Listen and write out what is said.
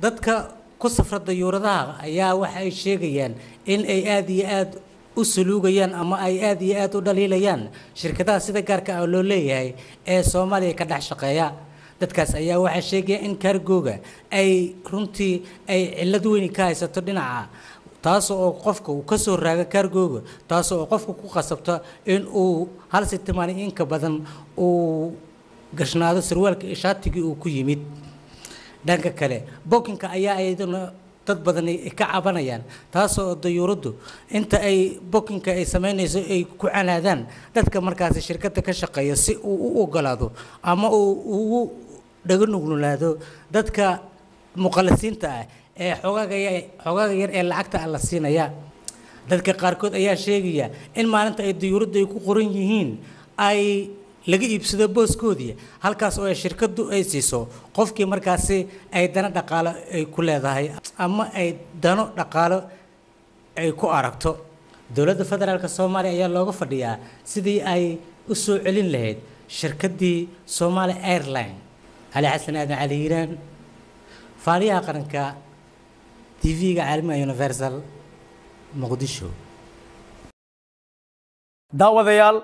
dadka ku safra dayuuradaha ayaa waxa ay sheegayaan in ay aad iyo aad u suluugayaan ama ay aad iyo aad u dhaliilayaan shirkadaha sida gaarka ah loo leeyahay ee Soomaaliya ka dhex shaqeeya dadkaas ayaa waxa sheegaya in cargo-ga ay runtii ay cilad weyn ka haysato dhinaca taas oo qofka uu ka soo raaga cargo-ga taas oo qofku ku qasabto in uu hal sitimaan in ka badan uu gashnaado sarwaalka shaatiga uu ku yimid dhanka kale bookinka ayaa ayaduna dad badan ay ka cabanayaan taas oo dayuuradu inta ay bookinka ay sameynayso ay ku canaadaan dadka markaas shirkadda ka shaqeeya si uu u ogolaado ama uu dhaga nuglulaado dadka muqallisiinta ah ee xogaaga yar ee lacagta la siinaya dadka qaarkood ayaa sheegaya in maalinta ay dayuuradu ay ku qoran yihiin ay laga iibsado booskoodii halkaas oo shirkadu ay siiso qofkii markaasi ay dana dhaqaale ay ku leedahay ama ay dano dhaqaale ay ku aragto dawladda federaalka Soomaaliya ayaa looga fadhiyaa sidii ay u soo celin lahayd shirkadii Somali Airline Ali Xasan Aadan Cali Hiiraan faaliyaha qaranka TV-ga caalamiga Universal Muqdisho daawadayaal